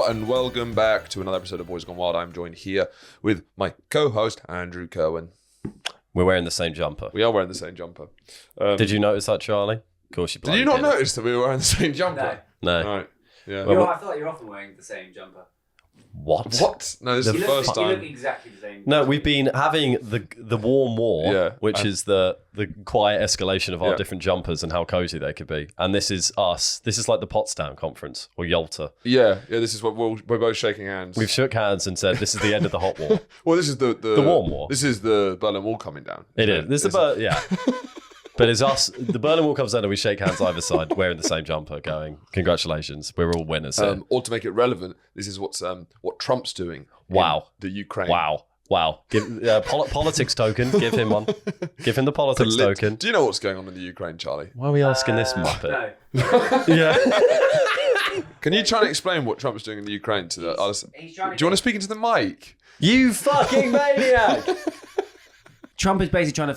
and welcome back to another episode of Boys Gone Wild. I'm joined here with my co-host, Andrew Kerwin. We're wearing the same jumper. We are wearing the same jumper. Did you notice that, Charlie? Of course you did. Did you not notice that we were wearing the same jumper? No. Right. Yeah. I feel like you're often wearing the same jumper. What? No, this is the first time. You look exactly the same. No, we've been having the warm war, which is the quiet escalation of our different jumpers and how cozy they could be. And this is us. This is like the Potsdam Conference or Yalta. Yeah. This is what we're both shaking hands. We've shook hands and said this is the end of the hot war. Well, this is the warm war. This is the Berlin Wall coming down. It is. This is yeah. But it's us. The Berlin Wall comes down and we shake hands either side, wearing the same jumper, going, "Congratulations, we're all winners." Here. Or to make it relevant, this is what Trump's doing. Wow. In the Ukraine. Wow. Give politics token. Give him one. Give him the politics token. Do you know what's going on in the Ukraine, Charlie? Why are we asking this muppet? No. Yeah. Can you try and explain what Trump's doing in the Ukraine to the others? Do you want to speak into the mic? You fucking maniac! Trump is basically trying to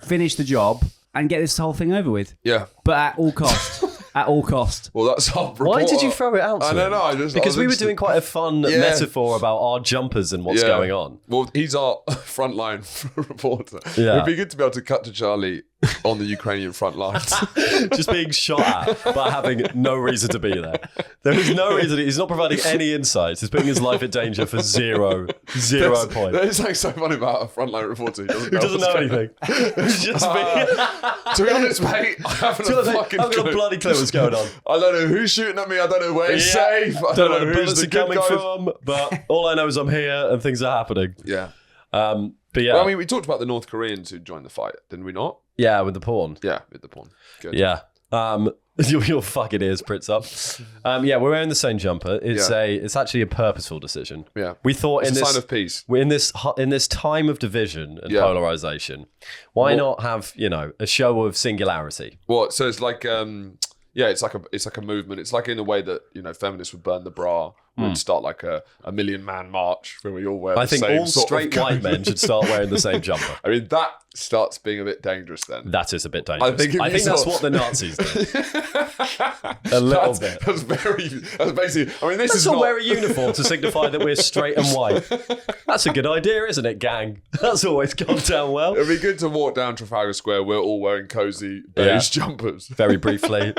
finish the job and get this whole thing over with. Yeah. But at all cost. At all cost. Well, that's our reporter. Why did you throw it out to I don't know. Because we were doing quite a fun metaphor about our jumpers and what's going on. Well, he's our frontline reporter. Yeah. It'd be good to be able to cut to Charlie on the Ukrainian front lines. Just being shot at, but having no reason to be there. There is no reason. He's not providing any insights. He's putting his life in danger for zero point. There's something so funny about a frontline reporter Who doesn't know anything. Who's just to be honest, mate, I haven't I've got a bloody clue what's going on. I don't know who's shooting at me. I don't know where it's safe. I don't know where the who's bullets the are good coming guys. from. But all I know is I'm here and things are happening. Yeah. But yeah. Well, I mean, we talked about the North Koreans who joined the fight, didn't we not? Yeah, with the porn. Yeah, with the porn. Good. Yeah. Your fucking ears prits up. Yeah, we're wearing the same jumper. It's actually a purposeful decision. Yeah. We thought It's a sign of peace. in this time of division and polarization, why not have, a show of singularity? Well, so it's like it's like a movement. It's like in a way that, feminists would burn the bra. We'd start like a million-man march where we all wear the same I think all sort straight of white men should start wearing the same jumper. I mean, that starts being a bit dangerous then. That is a bit dangerous. I think that's what the Nazis did. A little bit. That's basically, I mean, this Let's is all not... wear a uniform to signify that we're straight and white. That's a good idea, isn't it, gang? That's always gone down well. It'd be good to walk down Trafalgar Square. We're all wearing cozy beige jumpers. Very briefly.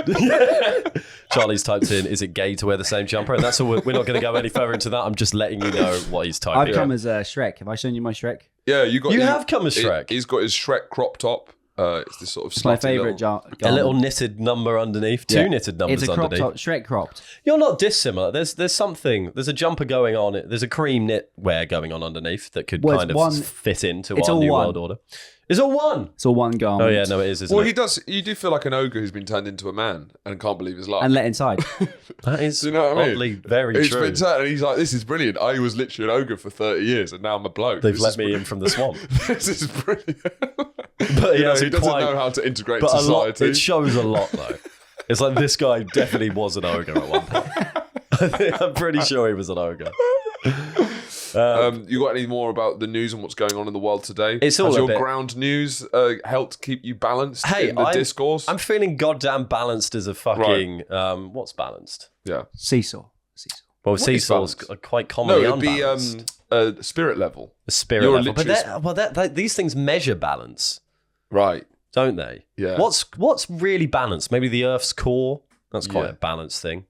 Charlie's typed in, is it gay to wear the same jumper? And that's all. We're not going to go any further into that. I'm just letting you know what he's typing. I've come as Shrek. Have I shown you my Shrek? Yeah, you have come as Shrek. He's got his Shrek crop top. It's this sort of It's my favourite a little knitted number underneath. Two knitted numbers underneath. It's a crop underneath. top, Shrek cropped. You're not dissimilar. There's a jumper going on. There's a cream knitwear going on underneath that could fit into our New World Order. It's all one. It's all one garment. Oh yeah, no, it is. Isn't Well, it? he does. You do feel like an ogre who's been turned into a man and can't believe his luck. And let inside. That is Do you know what I mean? oddly very It's true. been turned, and he's like, "This is brilliant. I was literally an ogre for 30 years, and now I'm a bloke. They've This let is me in from the swamp. This is brilliant." But he doesn't know how to integrate but society. It shows a lot though. It's like this guy definitely was an ogre at one point. I'm pretty sure he was an ogre. You got any more about the news and what's going on in the world today? It's all Has a your bit- ground news helped keep you balanced in the discourse? I'm feeling goddamn balanced as a fucking... what's balanced? Yeah. Seesaw. Well, is seesaws balanced? are quite No, commonly it'd be unbalanced. spirit level. A spirit You're level. But literally- these things measure balance, Right. don't they? Yeah. What's really balanced? Maybe the Earth's core? That's quite a balanced thing.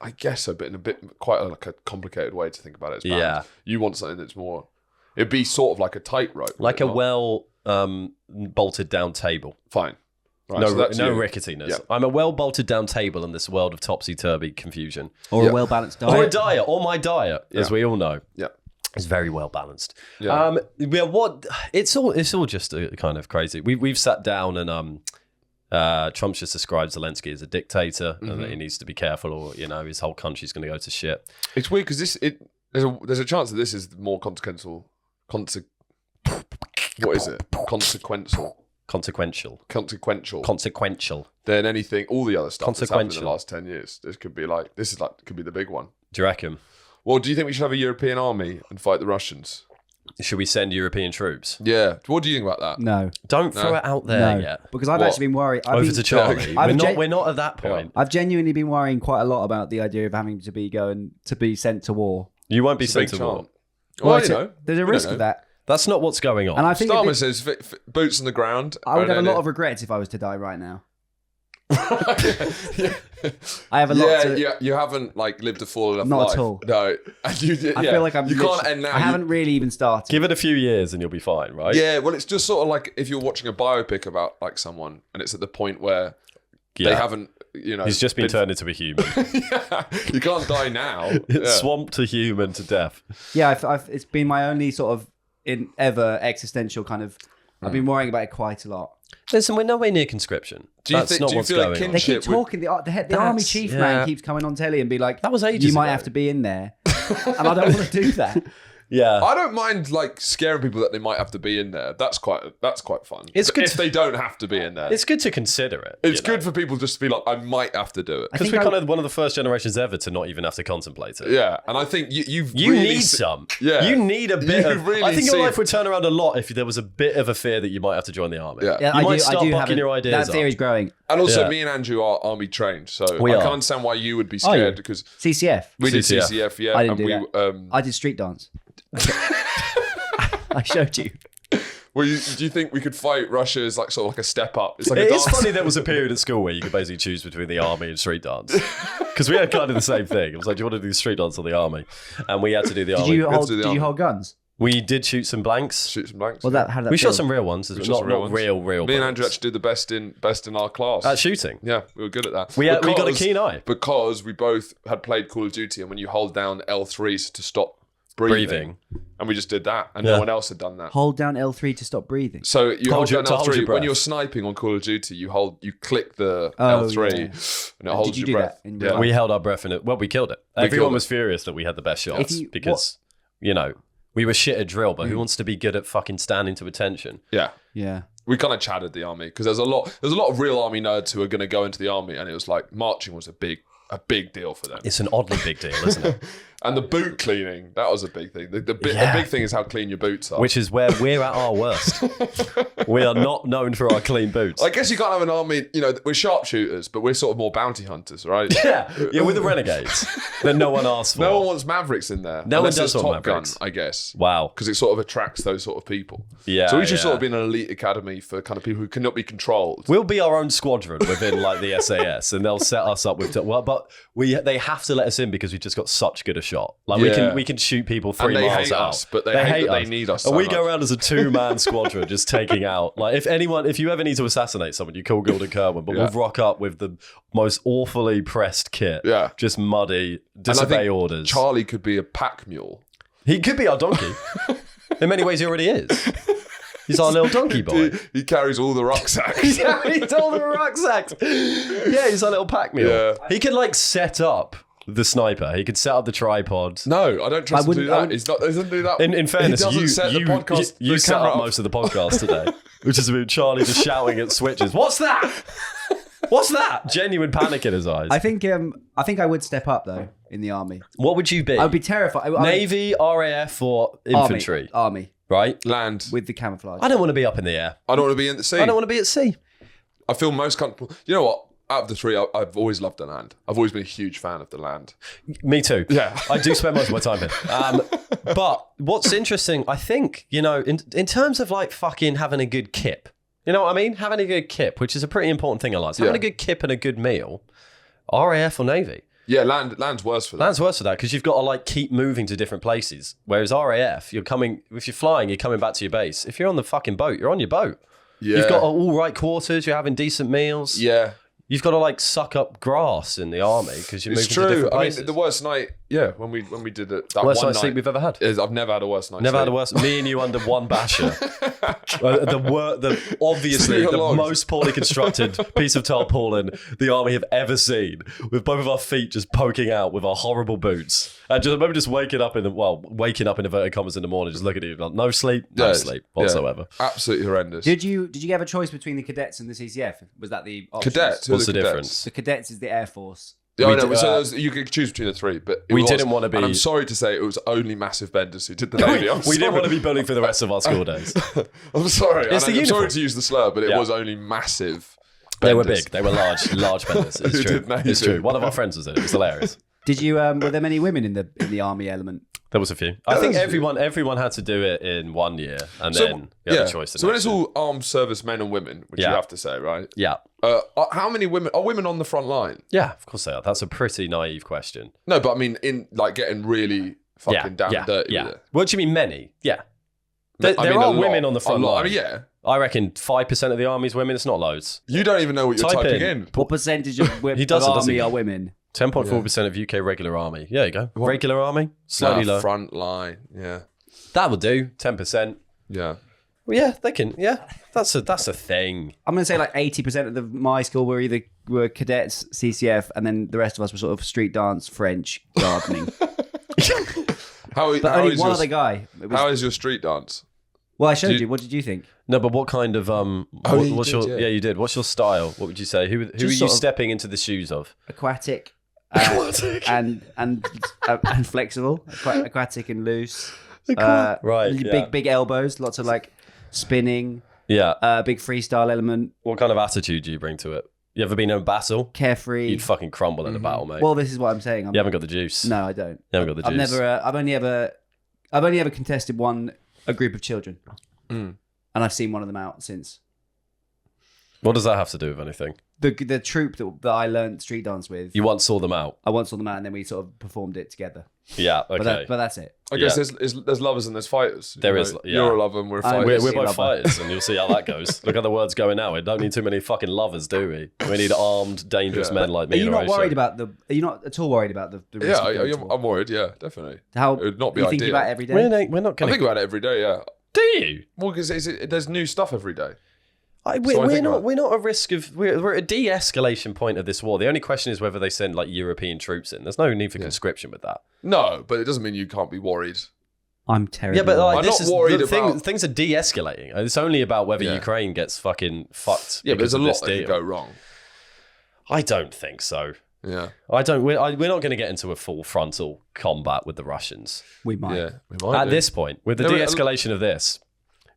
I guess so, but in quite like a complicated way to think about it. It's balanced. Yeah. You want something that's more... It'd be sort of like a tightrope. Like a bolted down table. Fine. Right, No so that's you. ricketiness. Yeah. I'm a well bolted down table in this world of topsy-turvy confusion. Or a well-balanced diet. Or a diet. Or my diet, as we all know. Yeah. It's very well balanced. Yeah. It's all just kind of crazy. We've sat down and Trump's just described Zelensky as a dictator and that he needs to be careful, or his whole country's going to go to shit. It's weird because there's a chance that this is more consequential. What is it? Consequential Than anything, all the other stuff that's happened in the Consequential. last 10 years. This could be could be the big one. Do you reckon? Well, do you think we should have a European army and fight the Russians? Should we send European troops? Yeah. What do you think about that? No. Don't throw it out there No. yet. Because I've What? actually been worried. Over to Charlie. We're not at that point. I've genuinely been worrying quite a lot about the idea of having to be sent to war. You won't be It's a sent big to war. chance. Well, it's there's a we risk don't of know. that. That's not what's going on. And I think Starmer says boots on the ground. I would and have a then lot of regrets if I was to die right now. yeah. I have a lot to... Yeah, you haven't like lived a full enough Not life. at all. No. And you did, I feel like You can't end now. I haven't really even started. Give it a few years and you'll be fine, right? Yeah, well, it's just sort of like if you're watching a biopic about like someone and it's at the point where they haven't, He's just been turned into a human. Yeah, you can't die now. Yeah. Swamped to human to death. Yeah, it's been my only sort of ever existential kind of... I've been worrying about it quite a lot. Listen, we're nowhere near conscription. That's not what's feel like going on. They keep Shit, we- talking. The army chief man keeps coming on telly and be like, That was ages you might ago. have to be in there. And I don't want to do that. Yeah. I don't mind like scaring people that they might have to be in there. That's quite fun. It's good if they don't have to be in there. It's good to consider it. It's good for people just to be like, I might have to do it. Because we're kind of one of the first generations ever to not even have to contemplate it. Yeah, and I think you You really need some. Yeah. You need a bit You of... really I think your see- life would turn around a lot if there was a bit of a fear that you might have to join the army. Yeah. Yeah, You might I start do bucking have your ideas that theory's up. growing. And also, Yeah. me and Andrew are army trained, so We I are. can't understand why you would be Are you? scared because CCF. we did CCF. CCF, yeah, I didn't and do we I did street dance. I showed you. Well, do you think we could fight Russia as like sort of like a step up? It's like It a is dance. funny there was a period at school where you could basically choose between the army and street dance. Because we had kind of the same thing. It was like, do you want to do street dance or the army? And we had to do the Did army. you have to hold? do the Did you army. hold guns? We did shoot some blanks. Shoot some blanks. Well, how did that We feel? shot some real ones. shot Not some real ones. real Me and blanks. Andrew actually did the best in our class. At shooting. Yeah, we were good at that. We got a Because- keen eye. because we both had played Call of Duty, and when you hold down L3 to stop breathing, and we just did that, and Yeah. no one else had done that. Hold down L3 to stop breathing. So you hold down to hold your L3 breath. when you're sniping on Call of Duty. You click the Oh, L3, yeah. and it holds did you your do breath. that in Yeah. real life? We held our breath in it. Well, we killed it. Everyone killed was furious that we had the best shots If you- because, we were shit at drill, but who wants to be good at fucking standing to attention? Yeah. Yeah. We kind of chatted the army because there's a lot of real army nerds who are going to go into the army, and it was like marching was a big deal for them. It's an oddly big deal, isn't it? And the boot cleaning, that was a big thing. The Yeah. big thing is how clean your boots are. Which is where we're at our worst. We are not known for our clean boots. I guess you can't have an army, we're sharpshooters, but we're sort of more bounty hunters, right? yeah, we're the renegades that no one asked for. No one wants Mavericks in there. No one unless does it's want Top Mavericks. Gun, I guess. Wow. Because it sort of attracts those sort of people. Yeah, So we should yeah. sort of be an elite academy for kind of people who cannot be controlled. We'll be our own squadron within like the SAS, and they'll set us up with. But they have to let us in because we just got such good a shot. Like Yeah. we can shoot people 3 And they miles hate out. us, but they hate that they need us And so we go much. around as a 2-man squadron, just taking out. Like if you ever need to assassinate someone, you call Gildan Kerwin, but Yeah. we'll rock up with the most awfully pressed kit. Yeah. Just muddy, And I disobey think orders. Charlie could be a pack mule. He could be our donkey. In many ways, he already is. He's our little donkey boy. He carries all the rucksacks. Yeah, he's all the rucksacks. Yeah, he's our little pack mule. Yeah. He could like set up the sniper. He could set up the tripod. No, I don't trust him to do I that. wouldn't- He doesn't do that. In fairness, he doesn't you set the podcast. you the set camera up most of the podcast today, which is about Charlie just shouting at switches. What's that? What's that? Genuine panic in his eyes. I think I would step up though in the army. What would you be? I would be terrified. Navy, RAF, or infantry? Army Right? land. with the camouflage. I don't want to be up in the air. I don't want to be in the sea. I don't want to be at sea. I feel most comfortable. You know what? Out of the three, I've always loved the land. I've always been a huge fan of the land. Me too. Yeah. I do spend most of my time here. But what's interesting, I think, in terms of like fucking having a good kip, you know what I mean? Having a good kip, which is a pretty important thing in life. So having a good kip and a good meal, RAF or Navy. Yeah, land's worse for that. Land's worse for that because you've got to like keep moving to different places. Whereas RAF, if you're flying, you're coming back to your base. If you're on the fucking boat, you're on your boat. Yeah. You've got all right quarters, you're having decent meals. Yeah. You've got to like suck up grass in the army because you're It's moving to true. different I places. mean, the worst night, when we did it, that Worst one night's sleep we've ever had. I've never had a worse night. Never had a sleep. worse. Me and you under one basher. Obviously Sleeping on the logs. most poorly constructed piece of tarpaulin the army have ever seen, with both of our feet just poking out with our horrible boots, and just maybe just waking up in inverted commas in the morning, just looking at you like no sleep whatsoever. Yeah. Absolutely horrendous. Did you have a choice between the cadets and the CCF? Was that the option? Cadets. Who are What's the cadets? difference? The cadets is the Air Force. Yeah, no, so you could choose between the three, but we didn't want to be. And I'm sorry to say, it was only massive benders who did the Navy. We didn't want to be bullied for the rest of our school days. I'm sorry. It's the I'm sorry uniform. to use the slur, but it was only massive. They were benders. big. They were large benders. It's Who true. did Navy. It's true. One of our friends was in it. It was hilarious. Did you? Were there many women in the army element? There was a few. I think everyone had to do it in 1 year, and then we had a choice. So when it's all armed service men and women, which you have to say, right? Yeah. How many women are women on the front line? Yeah, of course they are. That's a pretty naive question. No, but I mean, in like getting really fucking down and dirty. Yeah. With it. What do you mean many? Yeah. There I mean, are a lot, women on the front line. I mean, yeah. I reckon 5% of the army's women. It's not loads. You don't even know what you're Type typing in. in. What percentage of He doesn't, does army he? are women? 10.4% of UK regular army. Yeah, you go. Regular army, slightly low. Front line. Yeah. That would do. 10%. Yeah. Well, yeah, they can. Yeah, that's a thing. I'm going to say like 80% of my school were cadets, CCF, and then the rest of us were sort of street dance, French, gardening. How But only is one your, other guy. How is your street dance? Well, I showed you. What did you think? No, but what kind of you what's did, your yeah. you did. What's your style? What would you say? Who are you sort of- stepping into the shoes of? Aquatic. And flexible. Aquatic and loose. Right. Big elbows. Lots of like spinning. Yeah. Big freestyle element. What kind of attitude do you bring to it? You ever been in a battle? Carefree. You'd fucking crumble in a battle, mate. Well, this is what I'm saying. You haven't got the juice. No, I don't. You haven't got the juice. I've only ever contested a group of children, and I've seen one of them out since. What does that have to do with anything? The troupe that I learned street dance with. You once saw them out. I once saw them out, and then we sort of performed it together. Yeah. Okay. But that's it. I guess there's lovers and there's fighters. There you is, know? yeah. You're a lover and we're fighters. We're See both lover. fighters, and you'll see how that goes. Look how the words going now. We don't need too many fucking lovers, do we? We need armed, dangerous men like me. Are you and not Horatio. worried about Are you not at all worried about the risk? Yeah, of going to war? I'm worried. Yeah, definitely. How It would not be you think ideal. about it every day? We're not I going think about it every day. Yeah. Do you? Well, because there's new stuff every day. We're not at risk of. We're at a de-escalation point of this war. The only question is whether they send like European troops in. There's no need for conscription with that. No, but it doesn't mean you can't be worried. I'm terrible. Yeah, but like, I'm this not is worried the thing. about- Things are de-escalating. It's only about whether Yeah. Ukraine gets fucking fucked. Yeah, but because there's a of lot this that deal. could go wrong. I don't think so. Yeah. I don't. We're not going to get into a full frontal combat with the Russians we might. Yeah. We might at do. this point. With the There are- de-escalation of this,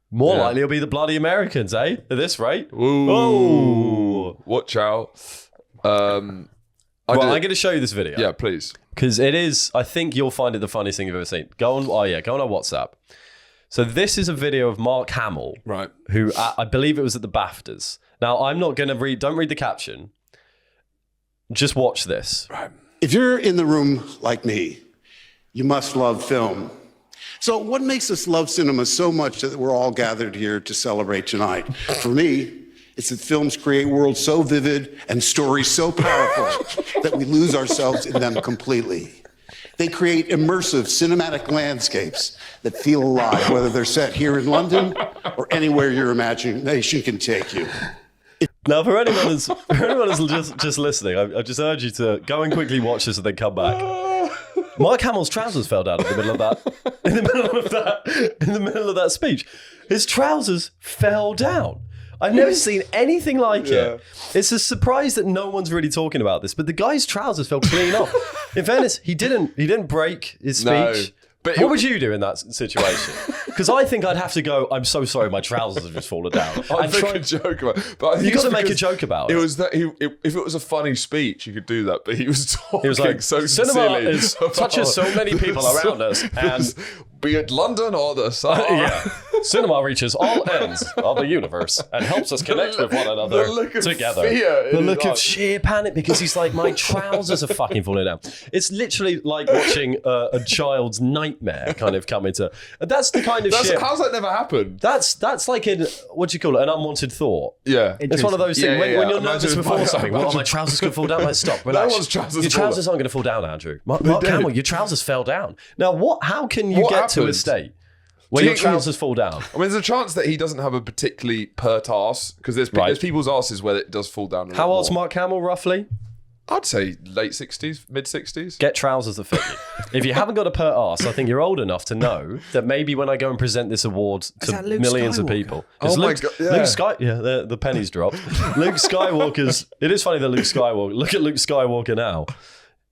more Yeah. likely it'll be the bloody Americans, eh? At this rate. Ooh. Oh. Watch out. I'm going to show you this video. Yeah, please. Because it is, I think you'll find it the funniest thing you've ever seen. Go on our WhatsApp. So this is a video of Mark Hamill, Right. who I believe it was at the BAFTAs. Now, I'm not going to don't read the caption. Just watch this. Right. If you're in the room like me, you must love film. So what makes us love cinema so much that we're all gathered here to celebrate tonight? For me, it's that films create worlds so vivid and stories so powerful that we lose ourselves in them completely. They create immersive cinematic landscapes that feel alive, whether they're set here in London or anywhere your imagination can take you. Now, for anyone who's just listening, I just urge you to go and quickly watch this and then come back. Mark Hamill's trousers fell down in the middle of that. In the middle of that speech, his trousers fell down. I've never seen anything like it. It's a surprise that no one's really talking about this, but the guy's trousers fell clean off. In fairness, he didn't break his speech. No, but what would you do in that situation? Because I think I'd have to go, I'm so sorry, my trousers have just fallen down. I'd make a joke about it. But I think You got to it's make a because joke about it. it. Was that if it was a funny speech, you could do that. But he was talking He was like, so cinema sincerely. touches so many people around us, and be it London or the Sahara. cinema reaches all ends of the universe and helps us connect with one another The look of together. fear in The his look of eyes. sheer panic because he's like, my trousers are fucking falling down. It's literally like watching a child's nightmare kind of come into. That's the kind of shit. How's that never happened? That's like what do you call it? An unwanted thought. Yeah. It's one of those things Yeah, when yeah, you're yeah. nervous Imagine- before something. Well, imagine- my trousers could fall down. Like, stop, relax. one's trousers Your fall trousers aren't going to fall down, Andrew. Mark did. Hamill, your trousers fell down. Now, how can you What get to a happened? state where Do your you- trousers fall down? I mean, there's a chance that he doesn't have a particularly pert ass because there's Right. people's asses where it does fall down. A How lot old's more. Mark Hamill, roughly? I'd say late 60s, mid 60s. Get trousers that fit you. If you haven't got a pert ass, I think you're old enough to know that maybe when I go and present this award to that Luke millions of Skywalker? people, Oh it's my Luke, God, yeah. Luke Sky. Yeah, the pennies dropped. Luke Skywalker's. It is funny that Luke Skywalker. Look at Luke Skywalker now.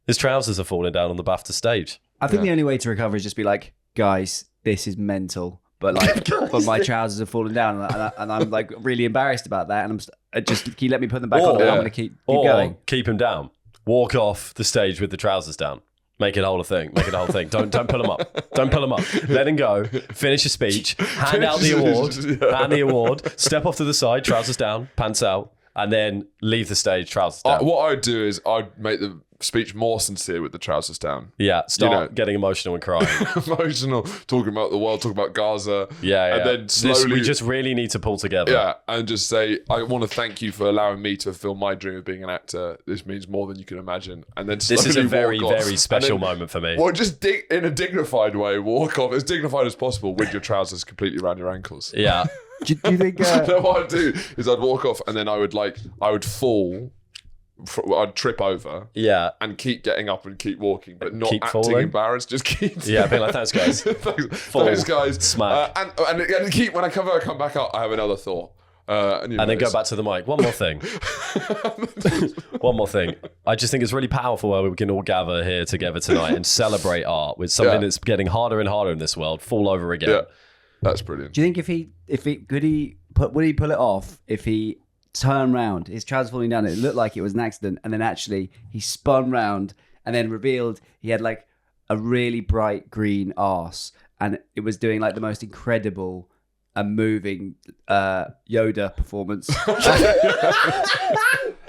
His trousers are falling down on the BAFTA stage. I think the only way to recover is just be like, guys, this is mental. But like, but my trousers have fallen down, and I'm like really embarrassed about that. And just can you let me put them back on? And I'm going to keep going. Keep him down. Walk off the stage with the trousers down. Make it a whole thing. Make it a whole thing. Don't pull them up. Don't pull them up. Let him go. Finish your speech. Hand out the award. Hand the award. Step off to the side. Trousers down. Pants out. And then leave the stage. Trousers down. What I'd do is I'd make the speech more sincere with the trousers down. Yeah. Start getting emotional and crying. Emotional, talking about the world, talking about Gaza. Yeah. And then slowly... we just really need to pull together. Yeah, and just say, I want to thank you for allowing me to fulfill my dream of being an actor. This means more than you can imagine. And then slowly This is a very, walk off. very special moment for me. Well, just in a dignified way, walk off as dignified as possible with your trousers completely around your ankles. Yeah. Do you think? Then what I'd do is I'd walk off and then I would fall. I'd trip over. Yeah. And keep getting up and keep walking, but not Keep acting falling? embarrassed. Just keep. Yeah, being like, thanks, guys. Thanks, guys. Smack. And keep when I come back up, I have another thought. And then go back to the mic. One more thing. One more thing. I just think it's really powerful where we can all gather here together tonight and celebrate art with something that's getting harder and harder in this world. Fall over again. Yeah, that's brilliant. Do you think would he pull it off if he turned round, his trousers falling down, it looked like it was an accident, and then actually he spun round and then revealed he had like a really bright green arse, and it was doing like the most incredible and moving Yoda performance.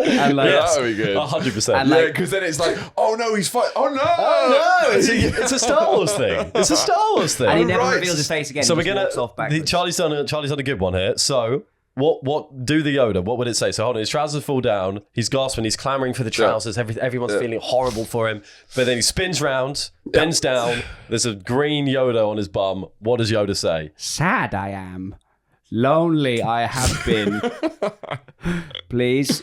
And like, That would be good. 100%. And Yeah, like- because then it's like, oh no, he's fighting. Oh no! Oh no! It's a Star Wars thing. It's a Star Wars thing. and he never Right. reveals his face again. So he we're just gonna. walks off backwards. Charlie's done a good one here. So what do the Yoda? What would it say? So hold on, his trousers fall down. He's gasping. He's clamoring for the trousers. Everyone's feeling horrible for him. But then he spins round, bends down. There's a green Yoda on his bum. What does Yoda say? Sad I am. Lonely I have been. Please.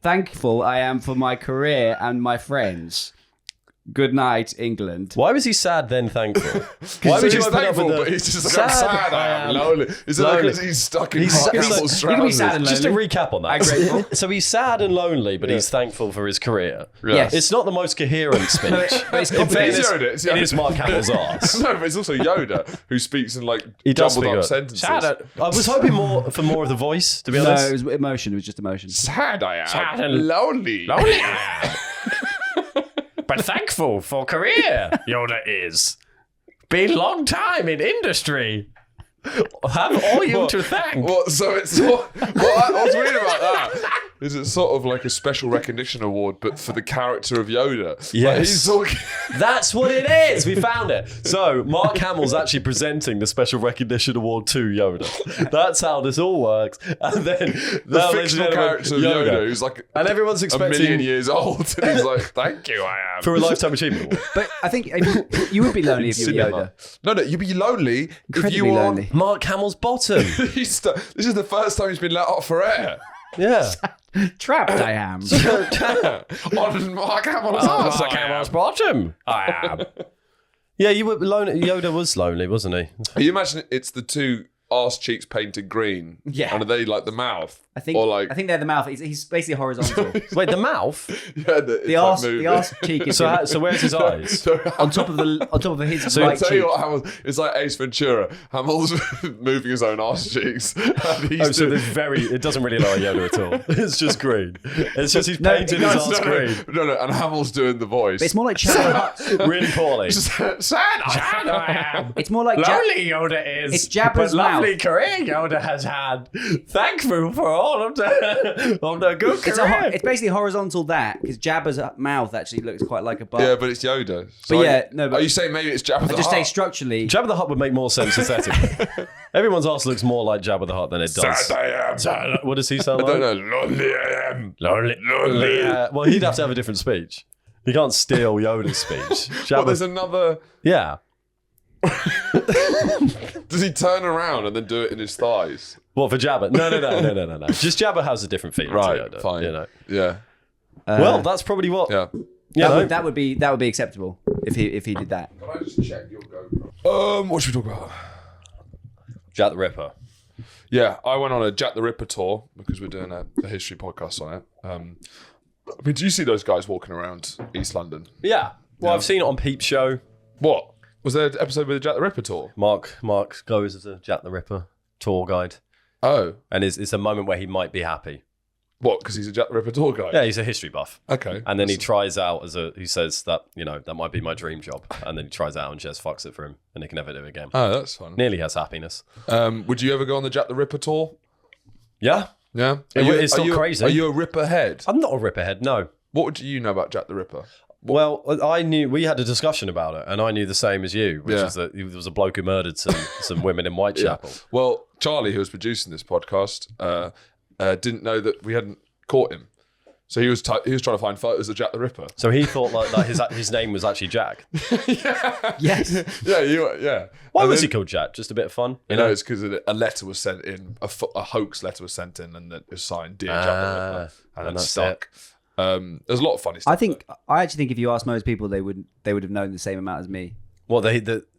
Thankful I am for my career and my friends. Good night, England. Why was he sad then thankful? Why would you he's open up thankful, with but he's just like, I'm sad, I am lonely. Is it lonely. because he's stuck in He's- Mark he's- Hamill's you can be sad trousers? and Just to lonely. recap on that. Grateful. So he's sad and lonely, but he's thankful for his career. Yes. It's not the most coherent speech. but it's In complicated. fairness, Yoda, it's it Yoda. is Mark Hamill's arse. No, but it's also Yoda who speaks in like He does jumbled up speak sentences. I was hoping for more of the voice, to be No, honest. it was emotion. It was just emotion. Sad I am. Sad and lonely. But thankful for career, Yoda is. Been long time in industry. Have all you to thank. So it's what's weird about that is it's sort of like a special recognition award, but for the character of Yoda. Yes. Like, he's talking. That's what it is. We found it. So Mark Hamill's actually presenting the special recognition award to Yoda. That's how this all works. And then The fictional character of Yoda, who's like and everyone's a expecting million years old, and he's like, "Thank you, I am." for a lifetime achievement award. But I think you would be lonely if you were Cinema. Yoda. No, you'd be lonely if Incredibly you were. lonely. Mark Hamill's bottom. This is the first time he's been let out for air. Yeah. Trapped I am. On Mark Hamill's arse, Mark I am. Hamill's bottom. I am. Yeah, you were lonely. Yoda was lonely, wasn't he? You imagine it's the two arse cheeks painted green. Yeah. And are they like the mouth? I think Or like, they're the mouth. He's basically horizontal. Wait, the mouth? yeah, The arse cheek is So where's his eyes? on top of his I'll right tell cheek. you what Hamill, it's like Ace Ventura. Hamill's moving his own arse cheeks. And he's Oh, so doing- it doesn't really look like Yoda at all. It's just green. It's just he's No, painted it his does. arse green. no, and Hamill's doing the voice. But it's more like Jabba the Hutt. Really poorly. Sad I am. It's more like Yoda is. It's Jabba's mouth. career Yoda has had. Thankful for all of the good It's basically horizontal that because Jabba's mouth actually looks quite like a butt. Yeah, but it's Yoda. So But yeah, no, but- are you saying maybe it's Jabba the I just say Hutt? structurally. Jabba the Hutt would make more sense aesthetically. Everyone's arse looks more like Jabba the Hutt than it does. Sad I am. What does he sound I like? don't know. Lonely I am. Lonely. Well, he'd have to have a different speech. You can't steal Yoda's speech. Well, Jabba, there's another... yeah. Does he turn around and then do it in his thighs? What, for Jabba? No. Just Jabba has a different feeling to Right, Yoda. fine. You know. Yeah. Well, that's probably what. Yeah. That would be acceptable if he did that. Can I just check your GoPro? What should we talk about? Jack the Ripper. Yeah, I went on a Jack the Ripper tour because we're doing a history podcast on it. I mean, do you see those guys walking around East London? Yeah. Well, I've seen it on Peep Show. What? Was there an episode with the Jack the Ripper tour? Mark goes as a Jack the Ripper tour guide. Oh. And it's a moment where he might be happy. What? Because he's a Jack the Ripper tour guy? Yeah, he's a history buff. Okay. And then he tries out he says that, that might be my dream job. And then he tries out and just fucks it for him. And he can never do it again. Oh, that's fun. Nearly has happiness. Would you ever go on the Jack the Ripper tour? Yeah. Yeah? It's not crazy. Are you a Ripper head? I'm not a Ripperhead, no. What do you know about Jack the Ripper? Well, we had a discussion about it, and I knew the same as you, which is that there was a bloke who murdered some women in Whitechapel. Yeah. Well, Charlie, who was producing this podcast, didn't know that we hadn't caught him. So he was trying to find photos of Jack the Ripper. So he thought like his name was actually Jack. Yes. Yeah. Why was he called Jack? Just a bit of fun? You know, it's because a letter was sent in, a hoax letter was sent in, and it was signed "Dear Jack the Ripper," and it that's stuck. There's a lot of funny stuff. I actually think if you ask most people, they would have known the same amount as me. Well,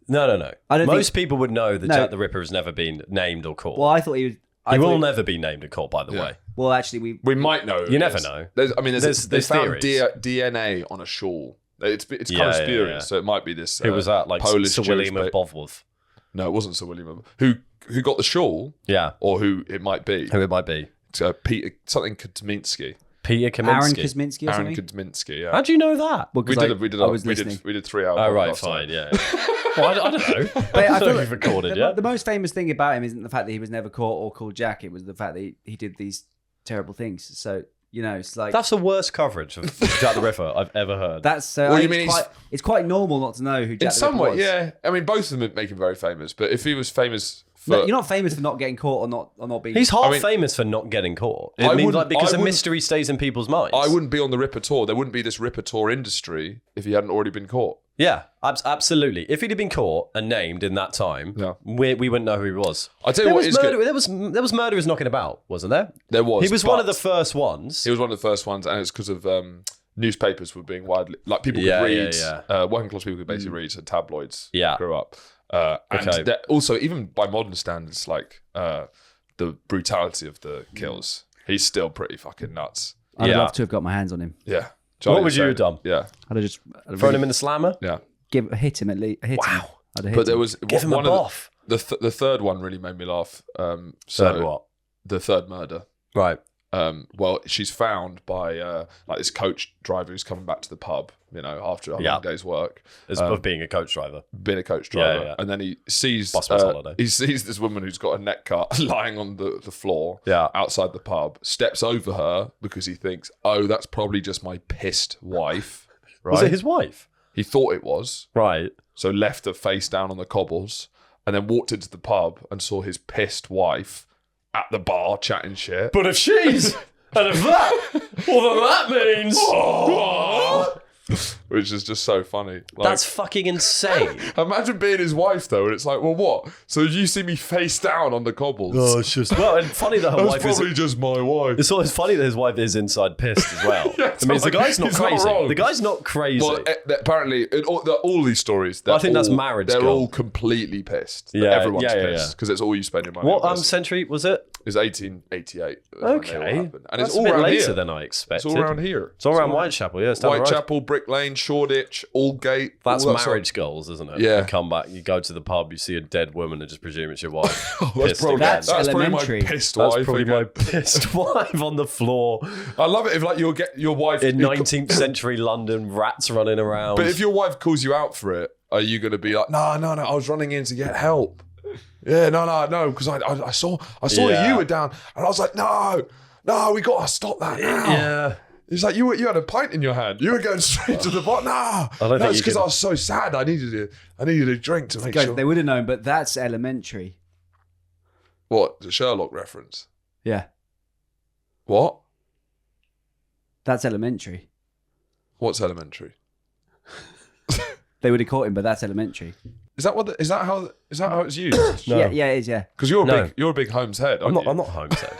no. Most people would know that No. Jack the Ripper has never been named or caught. Well, I thought he was. He will never be named or caught, by the way. Well, actually, We might know. You never know. They There's found theories. DNA on a shawl. It's kind Yeah, of yeah, spurious, yeah. so it might be this. Who was that? Like Polish Sir William of Bothworth? No, it wasn't Sir William. Who got the shawl? Yeah. Or who it might be? Who it might be? Peter something Kosminski. Peter Aaron Kaminsky. Kosminski or Aaron something. Kosminski. Yeah. How do you know that? Well, We 'cause did 3 hours. Oh, right, fine, yeah. Well, I don't know. But I I feel don't know like you've recorded the, yet. the most famous thing about him isn't the fact that he was never caught or called Jack. It was the fact that he did these terrible things. So it's like That's the worst coverage of Jack the Ripper I've ever heard. that's. Well, I you think mean it's quite normal not to know who Jack In the some Ripper way, was. yeah. I mean, both of them make him very famous. But if he was famous for, No, you're not famous for not getting caught or not being. He's half I mean- famous for not getting caught. I I mean, wouldn't- because I a wouldn't- mystery stays in people's minds. I wouldn't be on the Ripper tour. There wouldn't be this Ripper tour industry if he hadn't already been caught. Yeah, absolutely. If he'd have been caught and named in that time, Yeah. we wouldn't know who he was. I tell you what is good. There was murderers knocking about, wasn't there? There was. He was one of but the first ones. He was one of the first ones, and it's because of newspapers were being widely people Yeah, could read. yeah. Working class people could basically read. So tabloids Yeah. grew up. And Okay. also, even by modern standards, like the brutality of the kills, he's still pretty fucking nuts. I'd Yeah. love to have got my hands on him. Yeah. What would you have done? Yeah. I'd have just Thrown him in the slammer? Yeah. hit him at least. Wow. I'd have hit But there him. was Give him a one of boff. the third one really made me laugh. Third what? The third murder. Right. Well, she's found by like this coach driver who's coming back to the pub, after a long day's work, Of being a coach driver. being a coach driver, yeah. and then he sees Busman's holiday. he sees this woman who's got a neck cut lying on the floor Yeah. outside the pub, steps over her because he thinks, oh, that's probably just my pissed wife. Right? Was it his wife? He thought it was, Right. so left her face down on the cobbles, and then walked into the pub and saw his pissed wife at the bar chatting shit. But if she's, and if that, well, then that means... Which is just so funny. Like, That's fucking insane. imagine being his wife though, and it's like, well, what? So you see me face down on the cobbles? It's just... Well, and funny that her That's wife is... probably just my wife. It's always funny that his wife is inside pissed as well. Yeah, I mean, the like, guy's not he's not crazy. wrong. The guy's not crazy. Well, apparently, in all these stories, I think that's marriage They're girl. all completely pissed. Yeah, Everyone's yeah, pissed because it's all you spend your money what on. century was it? It's 1888. when they all Okay. happened. And That's it's all a bit around later here. than I It's expected. all around here. It's all around Whitechapel, yeah. It's down the road. Whitechapel, Brick Lane, Shoreditch, Aldgate. That's all that marriage goals, isn't it? Yeah. You come back, you go to the pub, you see a dead woman and just presume it's your wife. That's Pissed probably, again. That's that's probably my elementary. pissed That's wife. probably again. my pissed wife on the floor I love it if like you'll get your wife in 19th century London, rats running around. But if your wife calls you out for it, are you going to be like, no, I was running in to get help. Yeah, no, because I saw that Yeah. you were down, and I was like, no, we got to stop that now. yeah. It's like you had a pint in your hand. You were going straight to the bar. No, don't think it's you because can- I was so sad. I needed a drink to make Guys, sure. they would have known, but that's elementary. What, the Sherlock reference? Yeah, What? that's elementary. What's elementary? They would have caught him, but that's elementary. Is that how it's used? No. Yeah, it is. Yeah. Because you're No. a big Holmes head. I'm aren't not you? Holmes head.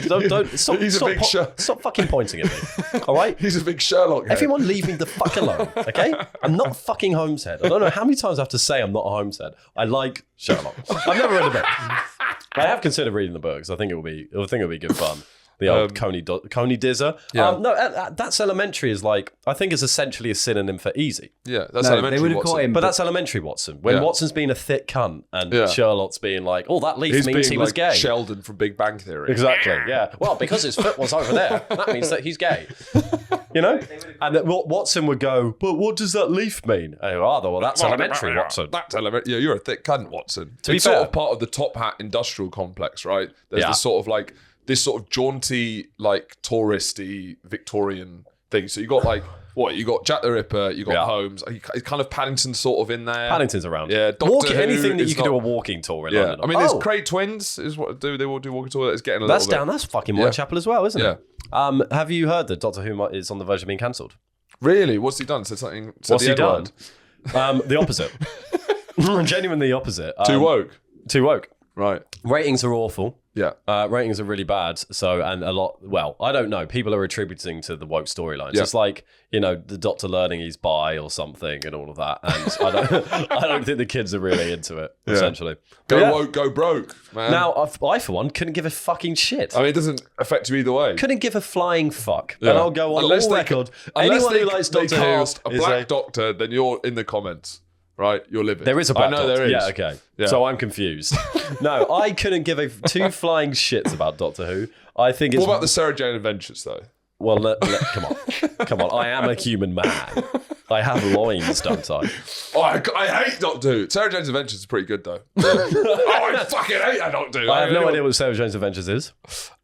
Don't stop. He's a stop, big stop fucking pointing at me. All right. He's a big Sherlock head. Everyone leave me the fuck alone, okay? I'm not a fucking Holmeshead. I don't know how many times I have to say I'm not a Holmeshead. I like Sherlock. I've never read a book. I have considered reading the books. I think it'll be good fun. The old Coney Dizzer. Yeah. No, that's elementary is like, I think it's essentially a synonym for easy. Yeah, that's No, elementary. they would have Watson. caught him. But that's elementary Watson. When Watson's being a thick cunt and Sherlock's being like, oh, that leaf He's means being he was like gay. Sheldon from Big Bang Theory. Exactly, yeah. Well, because his foot was over there, that means that he's gay. You know? And Watson would go, but what does that leaf mean? And I go, well, that's elementary, Watson. That's elementary. Yeah, you're a thick cunt, Watson. To be it's fair. sort of part of the Top Hat industrial complex, right? There's this sort of like, this sort of jaunty, like touristy Victorian thing. So you got like, what? You got Jack the Ripper, you got Holmes. It's kind of Paddington's sort of in there. Paddington's around. Yeah, Doctor Who anything that is you can not- do a walking tour in Yeah, London. I mean, there's Craig Twins. Is what they all do walking tour. It's getting a That's little down. bit. That's fucking Whitechapel as well, isn't Yeah. it? Have you heard that Doctor Who is on the verge of being cancelled? Really? What's he done? Said something. Said What's the he N-word? done? The opposite. Genuinely the opposite. Too woke. Too woke. Right. Ratings are awful. Yeah. Ratings are really bad. So, and a lot, well, I don't know. People are attributing to the woke storylines. Yeah. It's like, you know, the doctor learning he's bi or something and all of that. And I don't think the kids are really into it, essentially. Go But yeah. woke, go broke, man. Now, I, for one, couldn't give a fucking shit. I mean, it doesn't affect you either way. Couldn't give a flying fuck. Yeah. And I'll go on Unless all they- record. Unless Anyone they, who likes they Doctor Who cast a is black doctor, then you're in the comments, right? You're living. There is a black I know doctor. there is. Yeah, okay. Yeah. So I'm confused. No, I couldn't give a two flying shits about Doctor Who. I think it's... What about the Sarah Jane Adventures, though? Well, come on. Come on. I am a human man. I have loins, don't I? Oh, I hate Doctor Who. Sarah Jane's Adventures is pretty good, though. Oh, I fucking hate that Doctor Who. I have no idea what Sarah Jane's Adventures is.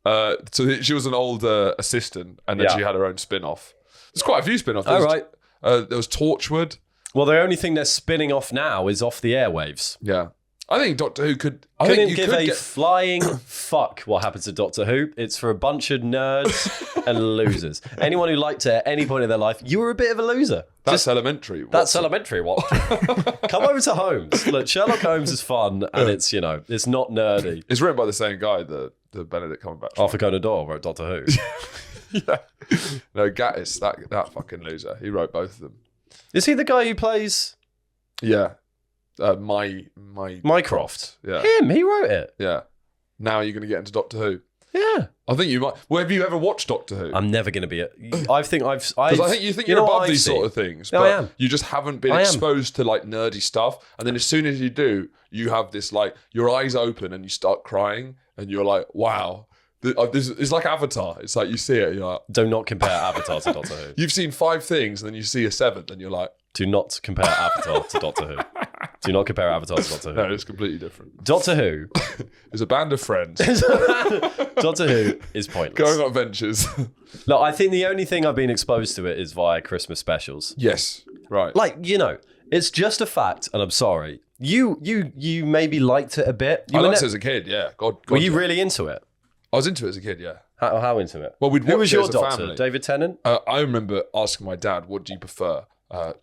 So she was an old assistant, and then Yeah. she had her own spin-off. There's quite a few spin-offs. Oh, right. There was Torchwood. Well, the only thing they're spinning off now is off the airwaves. Yeah. I think Doctor Who could... I Couldn't think you give could a get... flying fuck what happens to Doctor Who. It's for a bunch of nerds and losers. Anyone who liked it at any point in their life, you were a bit of a loser. That's elementary. That's elementary. What? Come over to Holmes. Look, Sherlock Holmes is fun, and it's, you know, it's not nerdy. It's written by the same guy, the Benedict Cumberbatch. Arthur Conan Doyle wrote Doctor Who. Yeah. No, Gattis, that fucking loser. He wrote both of them. Is he the guy who plays Yeah. Mycroft? Yeah. Him. He wrote it. Yeah. Now you're going to get into Doctor Who. Yeah. I think you might. Well, have you ever watched Doctor Who? I'm never going to be a... I think I've... Because I think you think you're know what above I've these seen? sort of things, No, but I am. you just haven't been I am. exposed to like nerdy stuff. And then as soon as you do, you have this like your eyes open and you start crying, and you're like, wow. This it's like Avatar. It's like you see it, you're like, Do not compare Avatar to Doctor Who. you've seen 5 things, and then you see a 7th, and you're like, Do not compare Avatar to Doctor Who. Do not compare Avatar to Doctor Who. no, it's completely different. Doctor Who. It's a band of friends Doctor Who is pointless. going on adventures. Look, I think the only thing I've been exposed to it is via Christmas specials. Yes, right. Like, you know, it's just a fact, and I'm sorry. You maybe liked it a bit. I were liked it as a kid. Yeah, God. Were you yeah. really into it? I was into it as a kid. Yeah. How into it? Well, we'd Who watch was it your as a doctor? family. David Tennant? I remember asking my dad, "What do you prefer,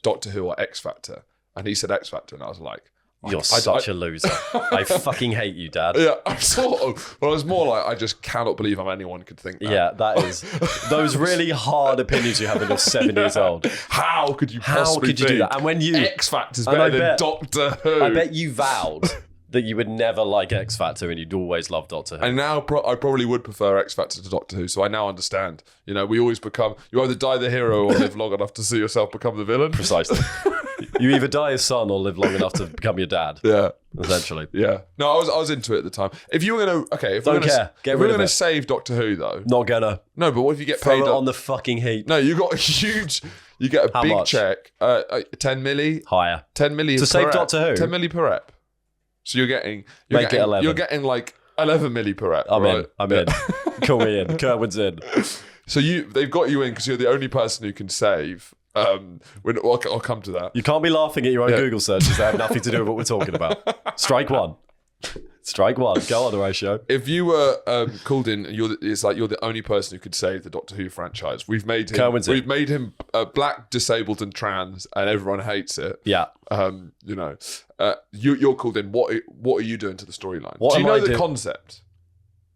Doctor Who or X Factor?" And he said X Factor, and I was like, You're such a loser. I fucking hate you, Dad. "Yeah, I'm sort of." But I was more like, "I just cannot believe how anyone could think that." Yeah, that is those really hard opinions you have when you're 7 years old. How could you? How possibly could you do think that? And when you, X Factor's and better I than bet- Doctor Who. I bet you vowed that you would never like X Factor and you'd always love Doctor Who. And now I probably would prefer X Factor to Doctor Who, so I now understand. You know, we always become, you either die the hero or live long enough to see yourself become the villain. Precisely. You either die as son or live long enough to become your dad. Yeah. Essentially. Yeah. No, I was into it at the time. If you were going to, okay, if Don't we're going care. Get rid of to it. save Doctor Who, though. Not gonna No, but what if you get throw paid it on the fucking heat. No, you got a huge, you get a How big much? check, 10 milli, Higher. 10 milli To per save ep. Doctor Who? 10 milli per ep. So you're getting, Make it 11. You're getting like 11 milli per ep. I'm right? in. I'm in. Call me in. Kerwin's in. So they've got you in because you're the only person who can save. I'll come to that. You can't be laughing at your own Google searches that have nothing to do with what we're talking about. Strike one. Strike one. Go on, Horatio. If you were called in, it's like you're the only person who could save the Doctor Who franchise. We've made him. Kerwin's in. We've made him black, disabled, and trans, and everyone hates it. Yeah. You know, you're called in. What are you doing to the storyline? What Do you am know I the doing? concept?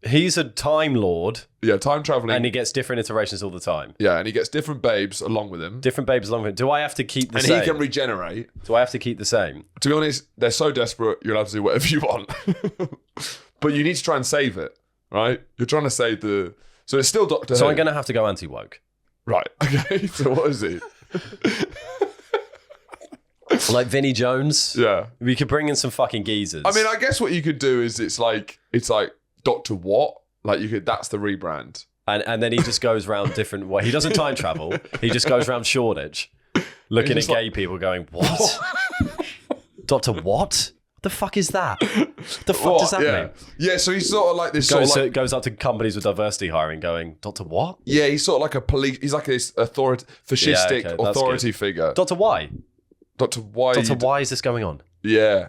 He's a Time Lord. Yeah, time traveling. And he gets different iterations all the time. Yeah, and he gets different babes along with him. Different babes along with him. Do I have to keep the and same? he can regenerate. Do I have to keep the same? To be honest, they're so desperate, you're allowed to do whatever you want. But you need to try and save it, right? You're trying to save the... So it's still Doctor Who. So I'm going to have to go anti-woke. Right, okay. So what is it? Like Vinnie Jones? Yeah. We could bring in some fucking geezers. I mean, I guess what you could do is it's like Dr. What? Like you could, that's the rebrand. And then he just goes around different... He doesn't time travel. He just goes around Shoreditch looking at gay people going, what? Dr. What? What the fuck is that? What the fuck does that mean? Yeah, so he's sort of like this Goes up to companies with diversity hiring going, Dr. What? Yeah, he's sort of like a police... He's like this fascistic authority figure. Dr. Why? Dr. Why? Dr. Why is this going on? Yeah.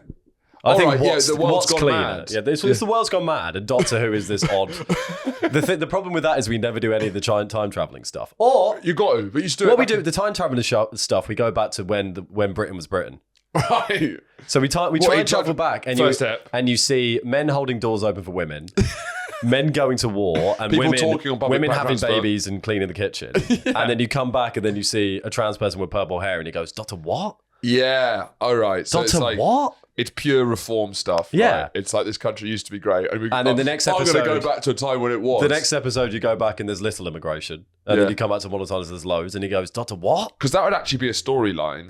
I think the world's gone cleaner. mad. Yeah, the world's gone mad, and Doctor Who is this odd. The problem with that is we never do any of the time traveling stuff. Or you got to, but you still. What we do with the time traveling stuff, we go back to when Britain was Britain. Right. So we try and travel back, and you see men holding doors open for women, men going to war, and women having babies and cleaning the kitchen. Yeah. And then you come back, and then you see a trans person with purple hair, and he goes, Doctor what? Yeah. All right. So Doctor it's like, what? It's pure reform stuff. Yeah. Right? It's like this country used to be great. And then the next episode... I'm going to go back to a time when it was. The next episode, you go back and there's little immigration. And then you come back to modern times, there's loads. And he goes, Doctor what? Because that would actually be a storyline.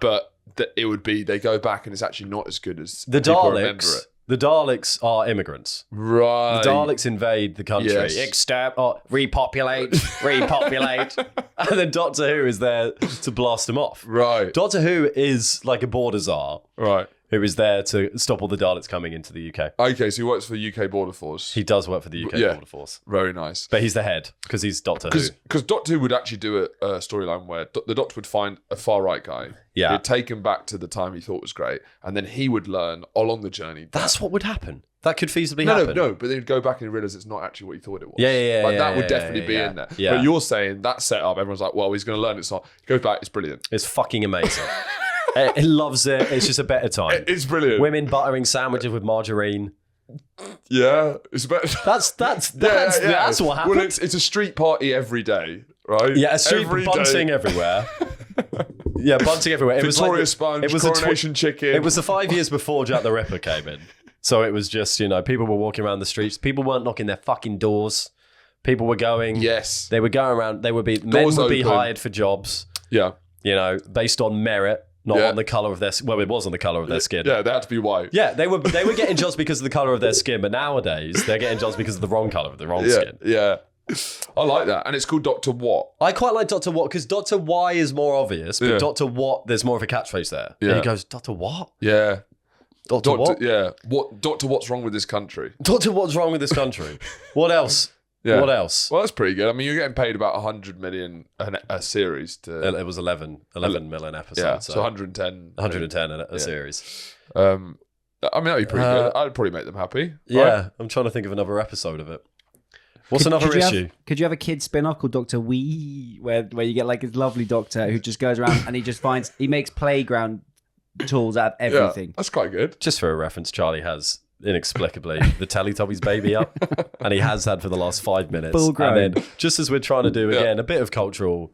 But it would be, they go back and it's actually not as good as the people remember it. The Daleks are immigrants. Right. The Daleks invade the country. Yes. Repopulate. And then Doctor Who is there to blast them off. Right. Doctor Who is like a border czar. Right. Who is there to stop all the Daleks coming into the UK. Okay, so he works for the UK Border Force. He does work for the UK Border Force. Very nice. But he's the head, because he's Doctor Who. Because Doctor Who would actually do a storyline where the Doctor would find a far-right guy. Yeah. He'd take him back to the time he thought was great, and then he would learn along the journey. That's what would happen. That could feasibly happen. No, but then he'd go back and realise it's not actually what he thought it was. Yeah. That would definitely be in there. Yeah. But you're saying that setup, everyone's like, well, he's going to learn it. So he goes back, it's brilliant. It's fucking amazing. It loves it. It's just a better time. It's brilliant. Women buttering sandwiches with margarine. Yeah, it's better. That's what happened. Well, it's a street party every day, right? Yeah, a street bunting everywhere. Yeah, bunting everywhere. Victoria Sponge, Coronation Chicken. It was the 5 years before Jack the Ripper came in. So it was just, people were walking around the streets. People weren't knocking their fucking doors. People were going. Yes. They were going around. Men would be hired for jobs. Yeah. Based on merit. Not on the colour of their... Well, it was on the colour of their skin. Yeah, they had to be white. Yeah, they were getting jobs because of the colour of their skin, but nowadays, they're getting jobs because of the wrong colour of the wrong skin. Yeah. I like that. And it's called Dr. What? I quite like Dr. What, because Dr. Why is more obvious, but Dr. What, there's more of a catchphrase there. Yeah. And he goes, Dr. What? Yeah. Dr. What? Yeah. Dr. What's wrong with this country? Dr. What's wrong with this country? What else? Yeah. What else? Well, that's pretty good. I mean, you're getting paid about 100 million a series to... It was 11 million episodes. Yeah, so 110. 110 in a series. I mean, that'd be pretty good. I'd probably make them happy. Yeah, right? I'm trying to think of another episode of it. What's another issue? Could you have a kid spin-off called Dr. Wee, where you get like his lovely doctor who just goes around and he makes playground tools out of everything. Yeah, that's quite good. Just for a reference, Charlie has... inexplicably the Teletubbies baby up, and he has had for the last 5 minutes. Full grown. And then, just as we're trying to do again, a bit of cultural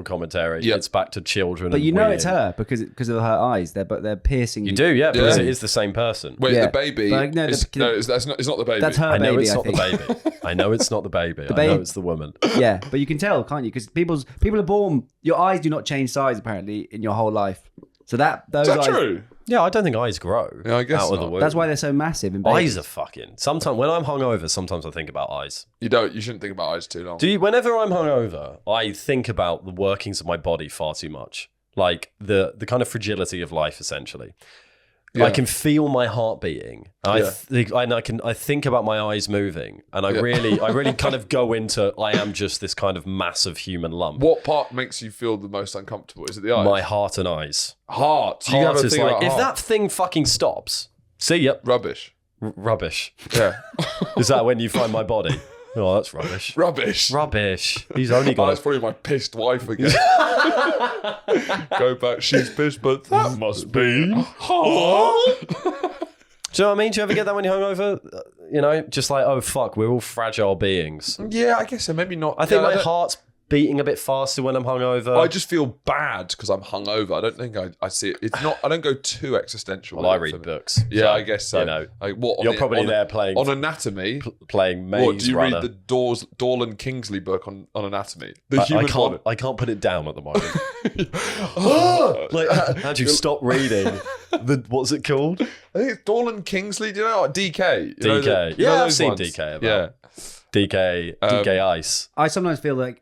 commentary. It's back to children. But it's her because of her eyes. They're piercing. You do, because it is the same person. Wait, the baby? But it's not the baby. That's her baby. I know it's not the baby. I know it's not the baby. I know it's the woman. Yeah, but you can tell, can't you? Because people are born. Your eyes do not change size apparently in your whole life. So those is that eyes, true? Yeah, I don't think eyes grow. Yeah, I guess out of the not. womb. That's why they're so massive. In eyes are fucking. Sometimes when I'm hungover, sometimes I think about eyes. You shouldn't think about eyes too long. Whenever I'm hungover, I think about the workings of my body far too much. Like the kind of fragility of life, essentially. Yeah. I can feel my heart beating. I think about my eyes moving, and I really kind of go into I am just this kind of massive human lump. What part makes you feel the most uncomfortable? Is it the eyes? My heart and eyes. Heart. You have a thing like, if that thing fucking stops, see ya. Rubbish. Rubbish. Yeah. Is that when you find my body? Oh, that's rubbish. Rubbish. He's only got. That's probably my pissed wife again. Go back. She's pissed, but that must be. Do you know what I mean? Do you ever get that when you're hungover? just like, oh fuck, we're all fragile beings. Yeah, I guess so. Maybe not. I think my heart's beating a bit faster when I'm hungover. I just feel bad because I'm hungover. I don't think I see it. It's not. I don't go too existential. Well, I read books. Yeah, so, I guess so. Like, what, you're probably there playing on anatomy. Playing Maze What do you Runner. read the Dorland Kingsley book on anatomy? The human body. I can't put it down at the moment. Like, Andrew, stop reading. What's it called? I think it's Dorland Kingsley. Do you know what? DK. DK. Yeah, I've seen DK. DK. DK Ice. I sometimes feel like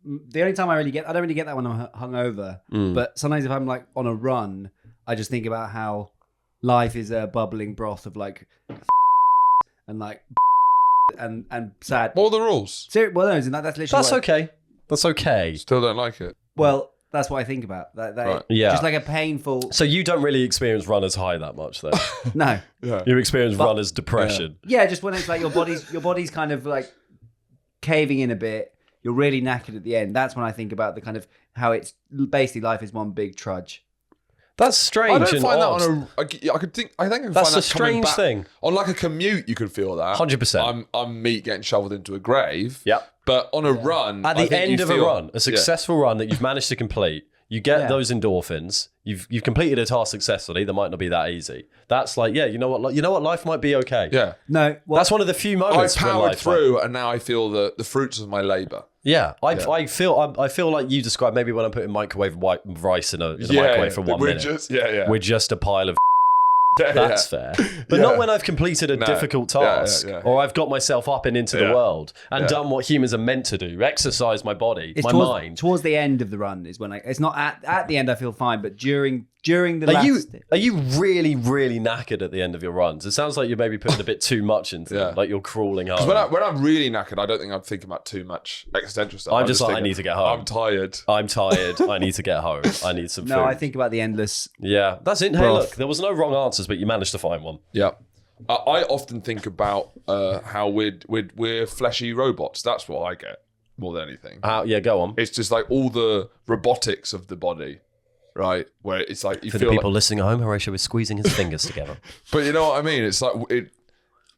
the only time I don't really get that when I'm hungover. But sometimes if I'm like on a run, I just think about how life is a bubbling broth of like and like and sad. What are the rules? Well, no, that's literally. That's okay. That's okay. Still don't like it. Well, that's what I think about. Right. Yeah. Just like a painful. So you don't really experience runner's high that much, then? No. Yeah. You experience runner's depression. Yeah, just when it's like your body's kind of like caving in a bit. You're really knackered at the end. That's when I think about the kind of how it's basically life is one big trudge. That's strange. I don't find odd. that on a. I think I can That's find a that coming strange back. thing. On like a commute, you can feel that. 100%. I'm meat getting shoveled into a grave. Yep. But on a run, At I the think end you of a feel- run, a successful run that you've managed to complete, you get those endorphins. You've completed a task successfully. That might not be that easy. That's like, you know what, life might be okay. Yeah. No, That's one of the few moments I when powered life through, and now I feel the fruits of my labour. Yeah, I feel like you described maybe when I'm putting microwave rice in a microwave for 1 minute. We're just a pile of. That's fair, but not when I've completed a difficult task or I've got myself up and into the world and done what humans are meant to do: exercise my body, mind. Towards the end of the run is when it's not at the end I feel fine, but during the last. Are you really, really knackered at the end of your runs? It sounds like you're maybe putting a bit too much into them, like you're crawling home. Because when I'm really knackered, I don't think I'm thinking about too much existential stuff. I'm just like, I need to get home. I'm tired. I need to get home. I need some food. No, I think about the endless. Yeah, that's it. Hey, look, there was no wrong answers, but you managed to find one. Yeah. I often think about how we're fleshy robots. That's what I get more than anything. Yeah, go on. It's just like all the robotics of the body, right? Where it's like you For feel the people like, listening at home, Horatio is squeezing his fingers together. but you know what I mean? It's like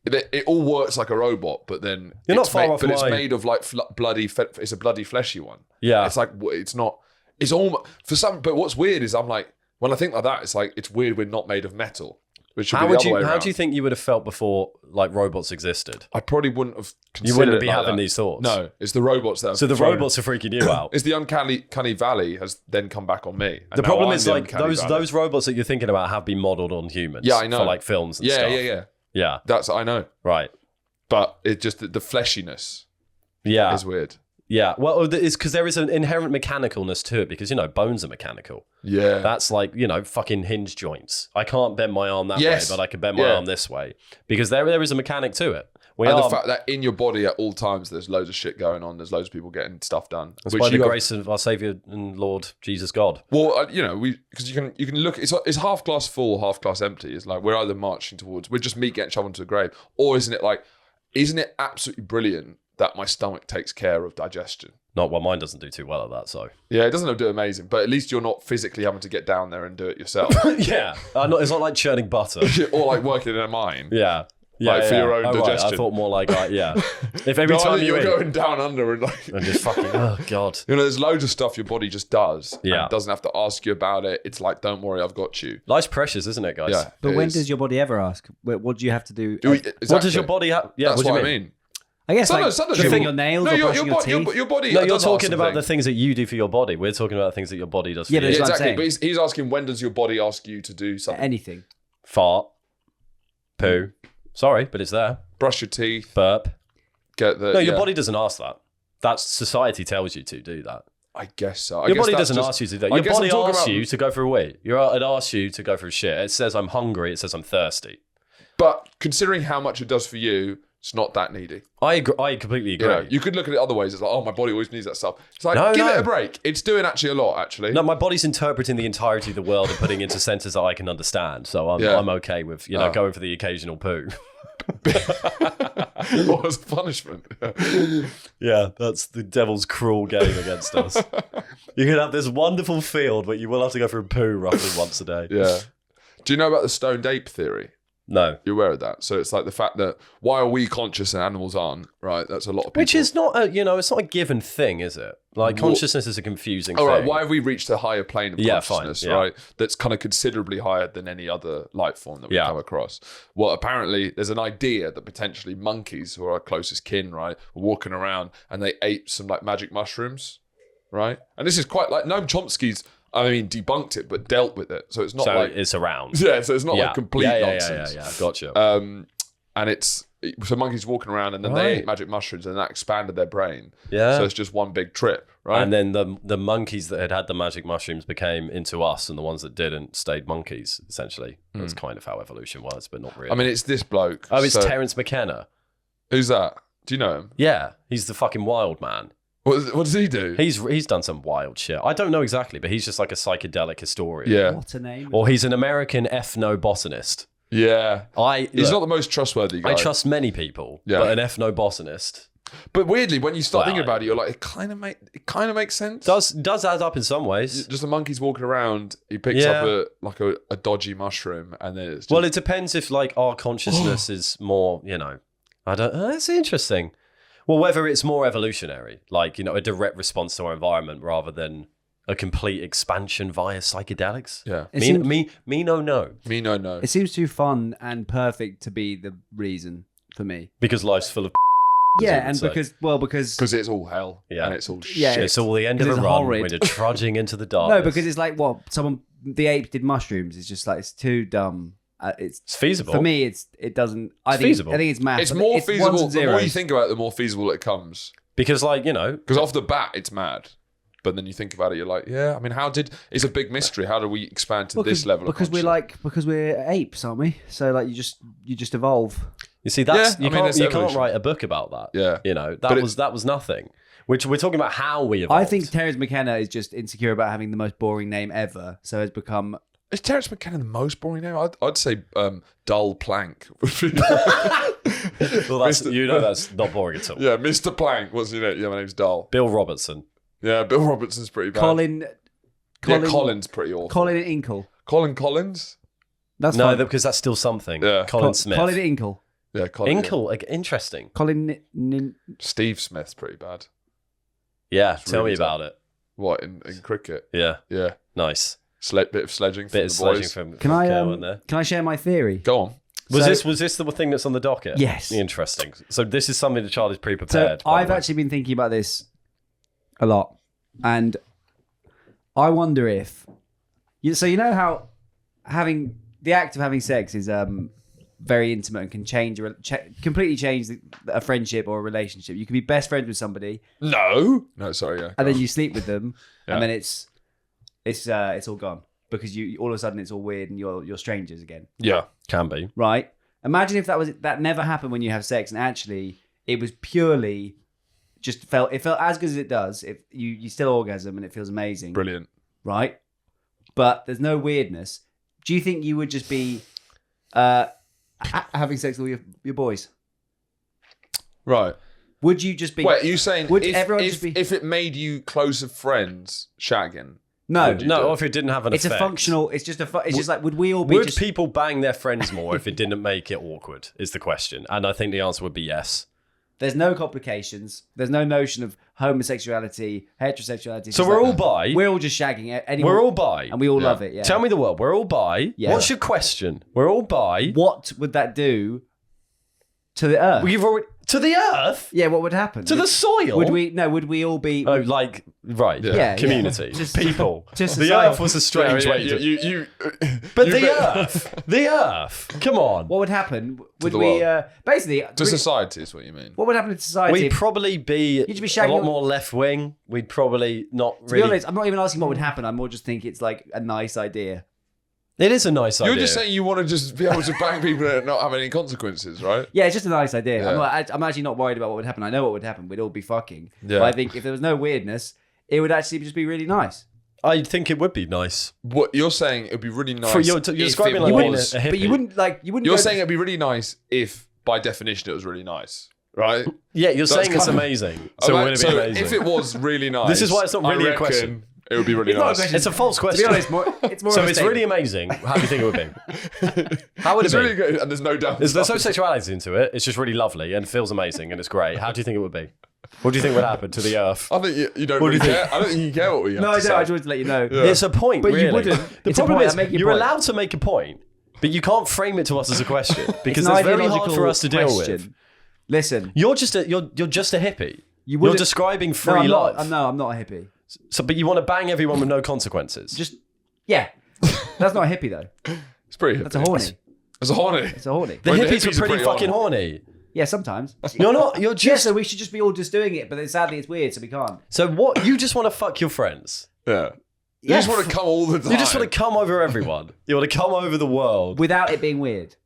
it all works like a robot, but then You're not far off. But it's made of like bloody. It's a bloody fleshy one. Yeah. It's like it's not. It's almost for some. But what's weird is I'm like when I think like that, it's like it's weird we're not made of metal. Which should be the other way How around. do you think you would have felt before like robots existed? I probably wouldn't have. You wouldn't considered be it like having that. these thoughts. No, it's the robots that. So the robots are freaking you out. It's the uncanny valley has then come back on me. The problem is like those robots that you're thinking about have been modeled on humans. Yeah, I know. For like films and stuff. Yeah. That's I know. Right. But it just the fleshiness Yeah. is weird. Yeah. Well, it's because there is an inherent mechanicalness to it because, bones are mechanical. Yeah. That's like, fucking hinge joints. I can't bend my arm that Yes. way, but I can bend my arm this way because there is a mechanic to it. The fact that in your body at all times there's loads of shit going on, there's loads of people getting stuff done. That's by the grace of our Saviour and Lord Jesus God. Well, because you can look. It's half glass full, half glass empty. It's like we're either marching towards we're just meat getting shoveled into a grave, or isn't it absolutely brilliant that my stomach takes care of digestion? Not well, mine doesn't do too well at that, so. Yeah, it doesn't do amazing, but at least you're not physically having to get down there and do it yourself. Yeah. It's not like churning butter. Or like working in a mine. Yeah. For your own digestion. Right. I thought more like, if every time you're eat, going down under and like... and just fucking, oh God. There's loads of stuff your body just does. Yeah. And it doesn't have to ask you about it. It's like, don't worry, I've got you. Life's precious, isn't it, guys? Yeah. But when does your body ever ask? What do you have to do? What does your body have? Yeah, That's what do what you I mean? mean. I guess Sometimes your nails or brushing your teeth. Your body. No, you're does talking ask about the something. things that you do for your body. We're talking about the things that your body does for Yeah, you. but Yeah, That's what I'm exactly. saying. But he's asking, when does your body ask you to do something? Anything. Fart. Poo. Sorry, but it's there. Brush your teeth. Burp. Get the. No, your body doesn't ask that. That's society tells you to do that. I guess so. Your body doesn't ask you to do that. Your body asks you to go for a wee. It asks you to go for a shit. It says I'm hungry. It says I'm thirsty. But considering how much it does for you, it's not that needy. I completely agree. You could look at it other ways. It's like, oh, my body always needs that stuff. It's like, No, give no. it a break. It's doing actually a lot, actually. No, my body's interpreting the entirety of the world and putting it into sentences that I can understand. So I'm okay with going for the occasional poo. What was the punishment? Yeah, that's the devil's cruel game against us. You can have this wonderful field, but you will have to go for a poo roughly once a day. Yeah. Do you know about the stoned ape theory? No. You're aware of that. So it's like the fact that why are we conscious and animals aren't, right? That's a lot of people. Which is not it's not a given thing, is it? Like consciousness is a confusing thing. All right, why have we reached a higher plane of consciousness, fine, right? That's kind of considerably higher than any other life form that we come across. Well, apparently there's an idea that potentially monkeys, who are our closest kin, right, were walking around and they ate some like magic mushrooms, right? And this is quite like Noam Chomsky's, debunked it, but dealt with it. So it's not like it's around. Yeah, so it's not like complete nonsense. Yeah. Gotcha. And it's so monkeys walking around and then they ate magic mushrooms and that expanded their brain. Yeah. So it's just one big trip, right? And then the monkeys that had the magic mushrooms became into us, and the ones that didn't stayed monkeys. Essentially, that's kind of how evolution was, but not really. I mean, it's this bloke. Oh, it's Terence McKenna. Who's that? Do you know him? Yeah, he's the fucking wild man. What does he do? He's done some wild shit. I don't know exactly, but he's just like a psychedelic historian. Yeah. What a name. Or he's an American ethnobotanist. Yeah. He's not the most trustworthy guy. I trust many people, but an ethnobotanist. But weirdly, when you start thinking about it, you're like, it kind of makes sense. Does add up in some ways. Just the monkey's walking around, he picks up a dodgy mushroom, and then it's just... Well, it depends if like our consciousness is more, I don't. That's interesting. Well, whether it's more evolutionary, like a direct response to our environment rather than a complete expansion via psychedelics. Yeah. Me no. It seems too fun and perfect to be the reason for me. Because life's full of yeah, and because it's all hell. Yeah. And it's all shit. Yeah, it's all the end of the run horrid. when you're trudging into the darkness. No, because it's like the ape did mushrooms. It's just like it's too dumb. It's feasible for me. It doesn't. I think it's math. It's more feasible. Ones and The more you zeros. think about it, the more feasible it comes. because Because off the bat, it's mad. But then you think about it, you're like, yeah. I mean, it's a big mystery. How do we expand to this level? Because we're apes, aren't we? So like you just evolve. You see, you can't write a book about that. Yeah. That was nothing. Which we're talking about how we evolved. I think Terence McKenna is just insecure about having the most boring name ever, so has become. Is Terence McKenna the most boring name? I'd say Dull Plank. Well, that's not boring at all. Yeah, Mr. Plank. What's your name? Yeah, my name's Dull. Bill Robertson. Yeah, Bill Robertson's pretty bad. Colin's pretty awful. Colin Inkle. Colin Collins? That's fine. Because that's still something. Yeah. Colin Smith. Colin Inkle. Yeah, Colin. Inkle, like, interesting. Colin. Steve Smith's pretty bad. Yeah, It's tell really me about it. What, in cricket? Yeah, Yeah. nice. Bit of sledging Bit from of the sledging boys. from Can Kerwin there. I share my theory? Go on. Was this the thing that's on the docket? Yes. Interesting. So this is something the child is So pre-prepared. I've actually been thinking about this a lot, and I wonder if you know how having the act of having sex is very intimate and can completely change a friendship or a relationship. You can be best friends with somebody. No, sorry, yeah. And then you sleep with them, Yeah. and then it's all gone because you all of a sudden it's all weird and you're strangers again. Yeah. Can be. Right? Imagine if that never happened when you have sex, and actually it was purely just felt as good as it does. If you still orgasm and it feels amazing, Brilliant. right? But there's no weirdness. Do you think you would just be having sex with your boys? Right. Would you just be? Wait, are you saying Would everyone just be? if it made you closer friends shagging? No, would you do No, it? or if it didn't have an it's effect. a functional. It's just It's just like would we all be? Would just, people bang their friends more if it didn't make it awkward, is the question. And I think the answer would be yes. There's no complications. There's no notion of homosexuality, heterosexuality. It's So just we're like- all bi. We're all just shagging. Anyone, We're all bi. and we all love it. Yeah. Tell me the word. We're all bi. Yeah. What's your question? We're all bi. What would that do to the earth? We've already to the earth? Yeah, what would happen? To the soil? Would we? No, would we all be? Oh, like right. Yeah, Community. yeah. People. Just the society. earth was a strange way to you But you the bet- earth. The earth. Come on. What would happen? Would the we? world. Basically, to society is what you mean. what would happen to society? We'd probably be You'd be a shagging lot all- more left wing. We'd probably not to really. be honest, I'm not even asking what would happen. I more just think it's like a nice idea. It is a nice idea. You're just saying you want to just be able to bang people and not have any consequences, right? Yeah, it's just a nice idea. Yeah. I'm actually not worried about what would happen. I know what would happen. We'd all be fucking. Yeah. But I think if there was no weirdness, it would actually just be really nice. I think it would be nice. What you're saying, it'd be really nice. For you're if describing it like being a was- hippie. But you wouldn't You're go- saying it'd be really nice if, by definition, it was really nice, right? Yeah, you're saying it's kind of- amazing. So would it be amazing? if it was really nice, This is why it's not really I a question. It would be really It's not a nice. question. It's a false To be question. honest, it's more So of a it's really statement. amazing. How do you think it would be? How would it It's be? really good, and there's no doubt. There's no sexuality into it. It's just really lovely and feels amazing and it's great. How do you think it would be? What do you think would happen to the Earth? I think you don't really care. I don't think you care what we have No, to I say. don't. I just wanted to let you know. It's a point, But really. you wouldn't. The It's a problem point. is I make your you're point. allowed to make a point, but you can't frame it to us as a question because It's an it's very hard ideological for us to deal question. with. Listen, You're just a hippie. You're wouldn't- describing no, free I'm life. not, I'm not a hippie. So, but you want to bang everyone with no consequences. Just yeah, that's not a hippie though. It's pretty. That's a horny. It's a horny. It's a horny. the Well, the hippies hippies were are pretty pretty fucking horny. horny. Yeah, sometimes. You're not. You're Yeah, just. so we should just be all just doing it, but then sadly it's weird, so we can't. So what? You just want to fuck your friends. Yeah. You Yeah. just want to come all the time. You just want to come over everyone. You want to come over the world. Without it being weird.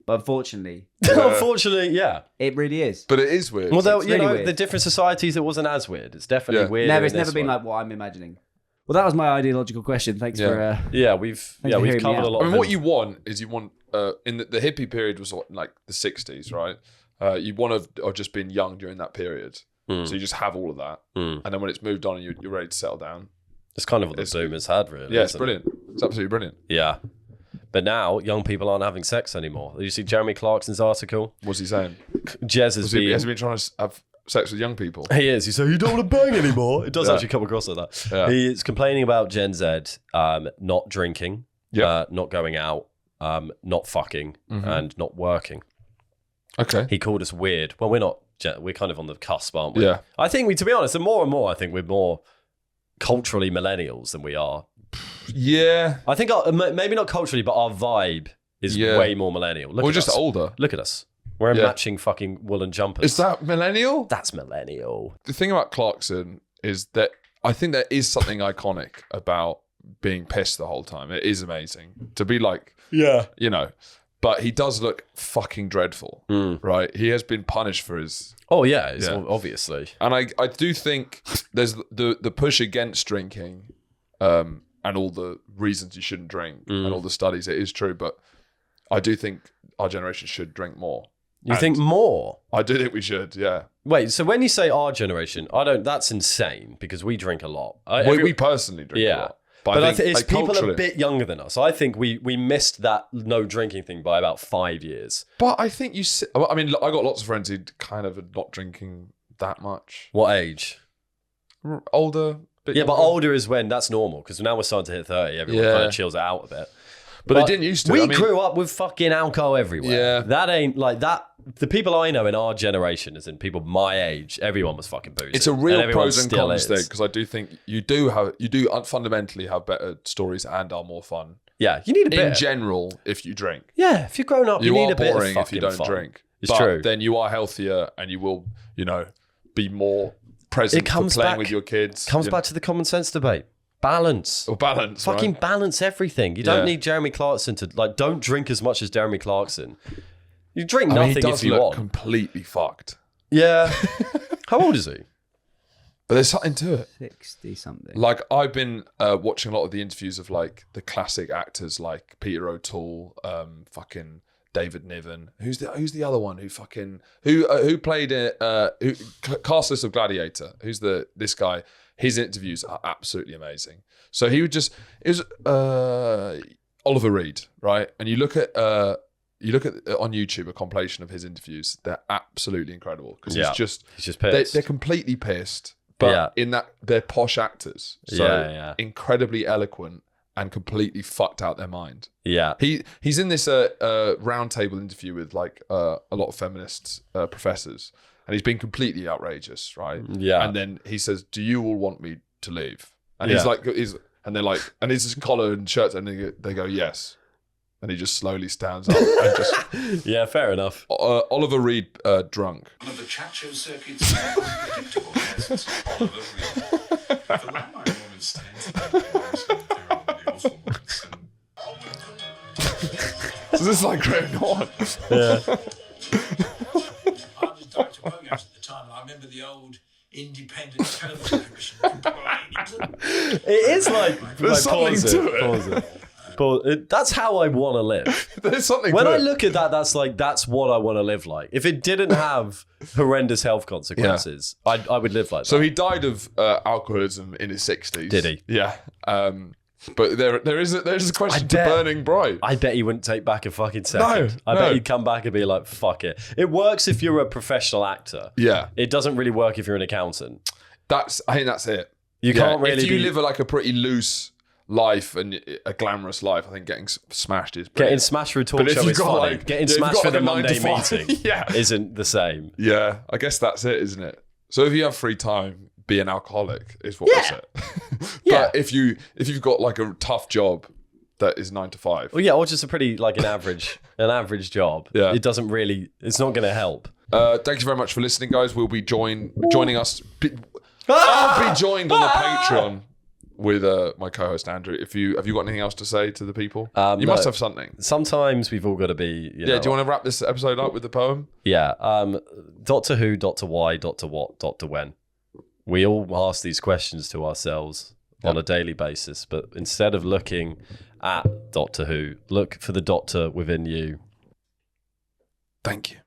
But unfortunately, Unfortunately, yeah. it really is. But it is weird. Well, though, It's you really know, weird. the different societies, it wasn't as weird. It's definitely Yeah. weird. It's never been like what I'm imagining. Well, that was my ideological question. Thanks Yeah. for. Yeah, we've for hearing me covered out. a lot. I mean, of what it. you want is in the hippie period was like the 60s, right? You want to have just been young during that period. So you just have all of that. And then when it's moved on and you're ready to settle down. It's kind of what the boomers had, really. Yeah, it's isn't it? brilliant. It's absolutely brilliant. Yeah. But now, young people aren't having sex anymore. Did you see Jeremy Clarkson's article? What's he saying? Jez has been... Has he been trying to have sex with young people? He is. He said, you don't want to bang anymore. It does Yeah. actually come across like that. Yeah. He's complaining about Gen Z not drinking, not going out, not fucking, and not working. Okay. He called us weird. Well, we're not. We're kind of on the cusp, aren't we? Yeah. I think to be honest, the more and more, I think we're more culturally millennials than we are. Yeah. I think maybe not culturally, but our vibe is way more millennial. Look We're at just us. older. Look at us. We're Yeah. matching fucking woolen jumpers. Is that millennial? That's millennial. The thing about Clarkson is that I think there is something iconic about being pissed the whole time. It is amazing to be like, you know, but he does look fucking dreadful, right? He has been punished for his... Oh, yeah, obviously. And I do think there's the push against drinking and all the reasons you shouldn't drink and all the studies. It is true, but I do think our generation should drink more. You think more? I do think we should, yeah. Wait, so when you say our generation, that's insane because we drink a lot. We personally drink a lot. But I think it's like, people culturally- a bit younger than us. I think we missed that no drinking thing by about 5 years. But I think I mean, I got lots of friends who kind of are not drinking that much. What age? Older. Bit Yeah, but younger. older is when that's normal because now we're starting to hit 30. Everyone kind of chills it out a bit. But they didn't used to. We I mean, grew up with fucking alcohol everywhere. Yeah. That ain't like that. The people I know in our generation, as in people my age, everyone was fucking boozing. It's a real and everyone pros and still cons is. thing because I do think you do fundamentally have better stories and are more fun. Yeah, you need a bit. In general, if you drink. Yeah, if you're grown up, you You need are a bit boring of if you fucking don't fun. drink. It's But true. then you are healthier and you will, be more present for playing with your kids. Comes back to the common sense debate. Balance. Or balance, Fucking right? balance everything. You don't need Jeremy Clarkson to don't drink as much as Jeremy Clarkson. You drink I mean, nothing he does if you look want. completely fucked. Yeah. How old is he? But there's something to it. 60 something. Like I've been watching a lot of the interviews of like the classic actors like Peter O'Toole, fucking David Niven. Who's the other one who played it? Cast list of Gladiator. Who's this guy? His interviews are absolutely amazing. So it was Oliver Reed, right? And you look at on YouTube a compilation of his interviews. They're absolutely incredible because he's just pissed. they're completely pissed. But in that they're posh actors, so incredibly eloquent and completely fucked out their mind. Yeah, he's in this roundtable interview with like a lot of feminist professors, and he's been completely outrageous, right? Yeah, and then he says, "Do you all want me to leave?" And he's like, and they're like, and he's just collar and shirt, and they go, "Yes." And he just slowly stands up and just... Yeah, fair enough. Oliver Reed, drunk. One of the chat show circuit's unpredictable guests, Oliver Reed. The landline woman stands up and there's the awful moments and... So this is like going on. Yeah. I was Dr. Programs at the time, and I remember the old Independent Television Commission complaining. It is like There's something pause to it. Pause it. That's how I want to live. There's something When to I it. look at that, that's what I want to live like. If it didn't have horrendous health consequences, I would live like that. So he died of alcoholism in his 60s. Did he? Yeah. But there is a question to burning bright. I bet he wouldn't take back a fucking second. I No. bet he'd come back and be like, fuck it. It works if you're a professional actor. Yeah. It doesn't really work if you're an accountant. I think that's it. You can't really If you live a pretty loose life and a glamorous life, I think getting smashed is Getting smashed for a talk But if show you've is got, funny. like- Getting yeah, if you've smashed got, for the like, a 9 to Monday 5, meeting yeah. isn't the same. Yeah, I guess that's it, isn't it? So if you have free time, be an alcoholic is what we said. Yeah. But if you've got like a tough job that is 9 to 5. Well, yeah, or just a pretty an average job. Yeah. It doesn't really. It's not going to help. Thank you very much for listening, guys. We'll be joining us. I'll be joined on the Patreon with my co-host Andrew. Have you got anything else to say to the people? You must have something. Sometimes we've all got to be. Do you want to wrap this episode up with the poem? Yeah. Doctor Who, Doctor Why, Doctor What, Doctor When. We all ask these questions to ourselves on a daily basis, but instead of looking at Doctor Who, look for the Doctor within you. Thank you.